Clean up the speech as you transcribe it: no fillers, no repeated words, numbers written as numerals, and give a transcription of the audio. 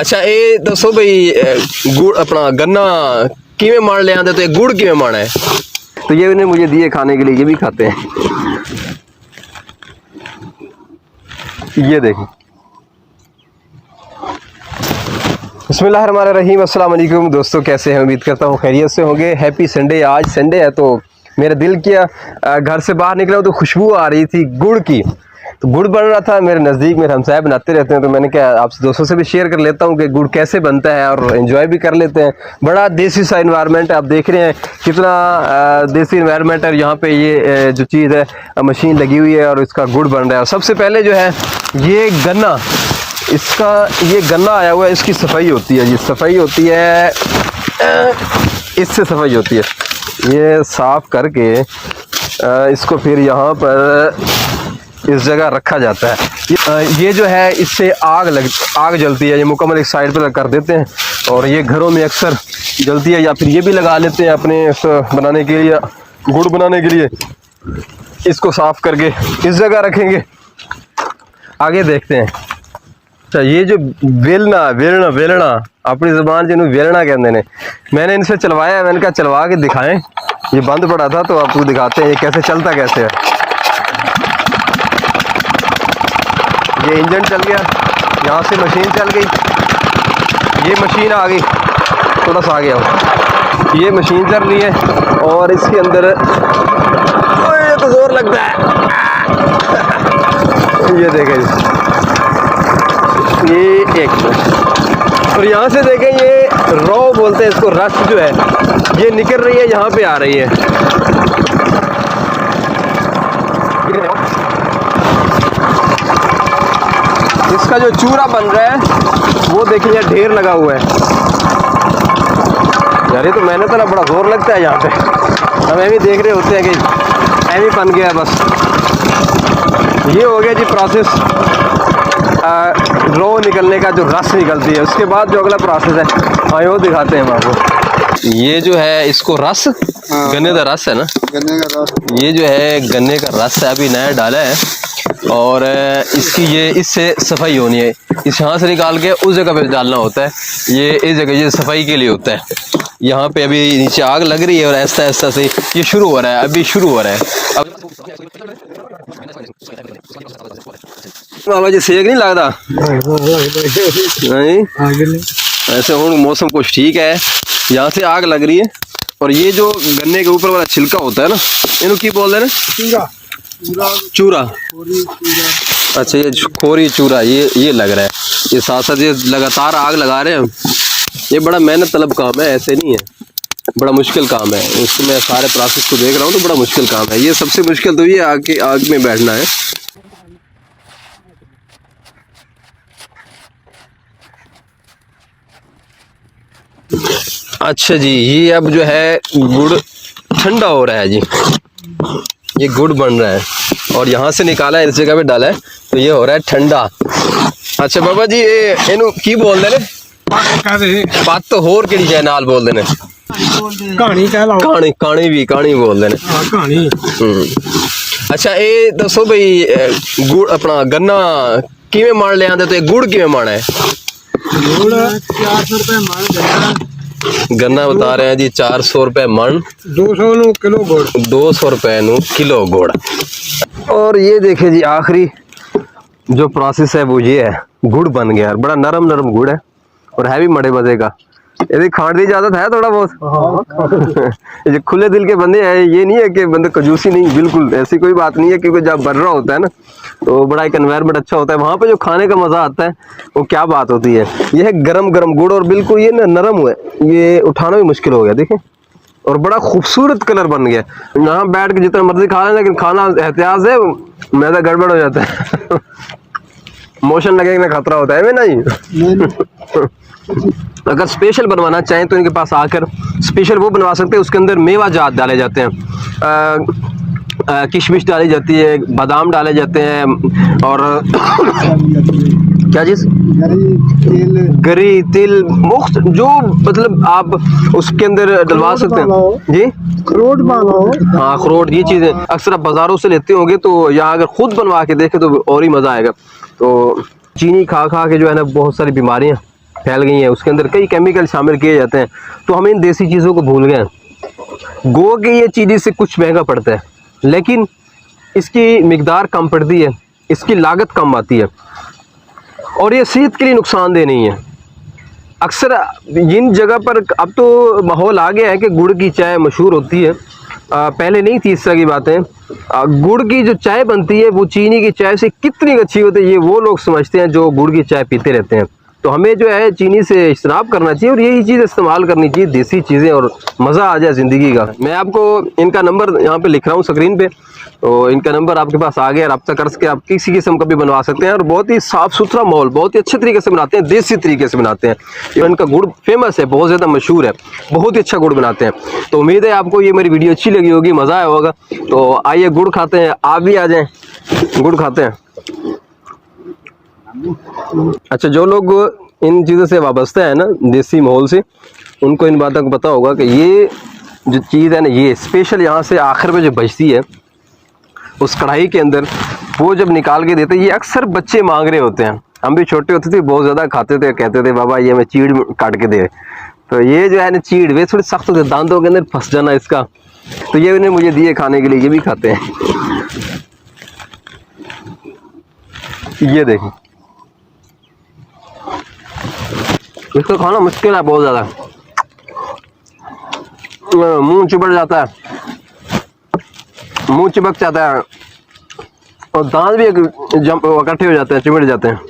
अच्छा ये दसो भाई गुड़ अपना गन्ना किवें मार ले आंदे तो गुड़ किवें मारना है? तो ये उन्हें मुझे दिए खाने के लिए, ये भी खाते हैं। ये देखिए। बिस्मिल्लाहिर्रहमानिर्रहीम। अस्सलाम वालेकुम दोस्तों, कैसे हैं? उम्मीद करता हूँ खैरियत से होंगे। Happy Sunday. आज संडे है तो मेरा दिल किया, घर से बाहर निकला तो खुशबू आ रही थी गुड़ की, तो गुड़ बन रहा था मेरे नज़दीक। मेरे हमसाय बनाते रहते हैं तो मैंने क्या आपसे दोस्तों से भी शेयर कर लेता हूँ कि गुड़ कैसे बनता है और एंजॉय भी कर लेते हैं। बड़ा देसी सा इन्वायरमेंट है, आप देख रहे हैं कितना देसी इन्वायरमेंट है। यहाँ पे ये जो चीज़ है मशीन लगी हुई है और इसका गुड़ बन रहा है। सबसे पहले जो है ये गन्ना, इसका ये गन्ना आया हुआ है, इसकी सफाई होती है। ये सफाई होती है, इससे सफाई होती है। ये साफ करके इसको फिर यहाँ पर इस जगह रखा जाता है। ये जो है इससे आग जलती है। ये मुकम्मल एक साइड पर कर देते हैं और ये घरों में अक्सर जलती है, या फिर ये भी लगा लेते हैं अपने इस बनाने के लिए, गुड़ बनाने के लिए। इसको साफ करके इस जगह रखेंगे। आगे देखते हैं। अच्छा, ये जो वेलना अपनी ज़बान जिन्हों वेलना कहते हैं, मैंने इनसे चलवाया है। मैंने कहा चलवा के दिखाएं। ये बंद पड़ा था तो आपको दिखाते हैं ये कैसे चलता कैसे है। ये इंजन चल गया, यहाँ से मशीन चल गई, ये मशीन आ गई, थोड़ा सा आ गया हो। ये मशीन चल रही है और इसके अंदर ये तो जोर लगता है। ये देखें, ये एक और यहाँ से देखें, ये रॉ बोलते हैं इसको, रस जो है ये निकल रही है, यहाँ पे आ रही है। इसका जो चूरा बन रहा है वो देखिए यार, ढेर लगा हुआ है यार। ये तो मेहनत ना, बड़ा जोर लगता है यहाँ पे। हम भी देख रहे होते हैं कि ऐवी बन गया है बस। ये हो गया जी प्रोसेस रो निकलने का, जो रस निकलती है। उसके बाद जो अगला प्रोसेस है आए वो दिखाते हैं हम आपको। ये जो है इसको रस, गन्ने का रस है ना, गन्ने का रस। ये जो है गन्ने का रस है, अभी नया डाला है और इसकी ये इससे सफाई होनी है। इस यहाँ से निकाल के उस जगह पे डालना होता है। ये इस जगह ये सफाई के लिए होता है। यहाँ पे अभी नीचे आग लग रही है और ऐसा ऐसा से ये शुरू हो रहा है, अभी शुरू हो रहा है। अब बाबा जी सेक नहीं लगता नहीं? ऐसे हूँ मौसम कुछ ठीक है, यहाँ से आग लग रही है और ये जो गन्ने के ऊपर वाला छिलका होता है ना, इन्हों की बोल रहे हैं चूरा। अच्छा, ये खोरी चूरा ये लग रहा है। ये साथ साथ ये लगातार आग लगा रहे हैं। ये बड़ा मेहनत तलब काम है, ऐसे नहीं है, बड़ा मुश्किल काम है। उसमें मैं सारे प्रोसेस को देख रहा हूँ तो बड़ा मुश्किल काम है। ये सबसे मुश्किल तो ये आग में बैठना है। अच्छा जी, ये अब जो है गुड़ ठंडा हो रहा है जी। ये गुड़ बन रहा है और यहाँ से निकाला है, इस जगह पे डाला है तो ये हो रहा है ठंडा। अच्छा बाबा जी, ये इनू की बोल देने? बात तो होर केड़ी जाए नाल बोल देने? कहानी कह लो। कहानी बोल देने। कहानी। अच्छा, ये दसो भाई गुड़ अपना गन्ना किवें मार ले आंदे तो गुड़ किवें मारना है? गुड़ 400 रुपए मन गन्ना बता रहे हैं जी, 400 रुपए मन, 200 किलो गुड़, 200 रुपए किलो गुड़। और ये देखे जी आखिरी जो प्रोसेस है वो ये है, गुड़ बन गया। बड़ा नरम गुड़ है और है भी बड़े मजे का। यदि खाने की इजाजत है थोड़ा बहुत। ये खुले दिल के बंदे हैं, ये नहीं है कि बंदे कंजूसी नहीं, बिल्कुल ऐसी कोई बात नहीं है। क्योंकि जब बन रहा होता है ना तो बड़ा एक एनवायरनमेंट अच्छा होता है, वहाँ पे जो खाने का मजा आता है वो क्या बात होती है। ये है गरम गुड़ और बिल्कुल ये ना नरम हुआ है, ये उठाना भी मुश्किल हो गया देखें। और बड़ा खूबसूरत कलर बन गया। यहाँ बैठ के जितना मर्जी खा लें, लेकिन खाना एहतियात है, मैदा गड़बड़ हो जाता है। मोशन लगेगा ना खतरा होता है नहीं। अगर स्पेशल बनवाना चाहें तो इनके पास आकर स्पेशल वो बनवा सकते हैं। उसके अंदर मेवा जात डाले जाते हैं, किशमिश डाली जाती है, बादाम डाले जाते हैं और क्या चीज़, गरी, तिल, मुख्त जो मतलब आप उसके अंदर डलवा सकते हैं जी। अखरोट डालो। हाँ, अखरोट, ये चीज़ें अक्सर आप बाज़ारों से लेते होंगे, तो यहाँ अगर खुद बनवा के देखें तो और ही मज़ा आएगा। तो चीनी खा के जो है ना बहुत सारी बीमारियाँ फैल गई हैं, उसके अंदर कई केमिकल शामिल किए जाते हैं, तो हम इन देसी चीज़ों को भूल गए। गो की ये चीज़ से कुछ महंगा पड़ता है, लेकिन इसकी मिकदार कम पड़ती है, इसकी लागत कम आती है, और ये सेहत के लिए नुकसानदेह नहीं है। अक्सर इन जगह पर अब तो माहौल आ गया है कि गुड़ की चाय मशहूर होती है, पहले नहीं थी इस तरह की बातें। गुड़ की जो चाय बनती है वो चीनी की चाय से कितनी अच्छी होती है, ये वो लोग समझते हैं जो गुड़ की चाय पीते रहते हैं। तो हमें जो है चीनी से इज्तनाब करना चाहिए और यही चीज़ इस्तेमाल करनी चाहिए, देसी चीज़ें, और मज़ा आ जाए ज़िंदगी का। मैं आपको इनका नंबर यहाँ पे लिख रहा हूँ स्क्रीन पे, तो इनका नंबर आपके पास आ गया, रब्ता कर सके, आप किसी किस्म का भी बनवा सकते हैं, और बहुत ही साफ़ सुथरा माहौल, बहुत ही अच्छे तरीके से बनाते हैं, देसी तरीके से बनाते हैं। ये इनका गुड़ फेमस है, बहुत ज़्यादा मशहूर है, बहुत ही अच्छा गुड़ बनाते हैं। तो उम्मीद है आपको ये मेरी वीडियो अच्छी लगी होगी, मज़ा आया होगा। तो आइए गुड़ खाते हैं, आप भी आ जाएँ, गुड़ खाते हैं। अच्छा, जो लोग इन चीज़ों से वाबस्ता है ना, देसी माहौल से, उनको इन बातों को पता होगा कि ये जो चीज़ है ना, ये स्पेशल यहाँ से आखिर में जो बचती है उस कढ़ाई के अंदर, वो जब निकाल के देते हैं, ये अक्सर बच्चे मांग रहे होते हैं। हम भी छोटे होते थे, बहुत ज़्यादा खाते थे, कहते थे बाबा ये हमें चीड़ काट के दे। तो ये जो है ना चीड़, वे थोड़ी सख्त होते, दांतों के अंदर फंस जाना इसका, तो ये उन्हें मुझे दिए खाने के लिए, ये भी खाते हैं। ये देखें, इसको खाना मुश्किल है बहुत ज़्यादा, मुंह चिपट जाता है, मुंह चिपक जाता है, और दांत भी इकट्ठे हो जाते हैं, चिपट जाते हैं।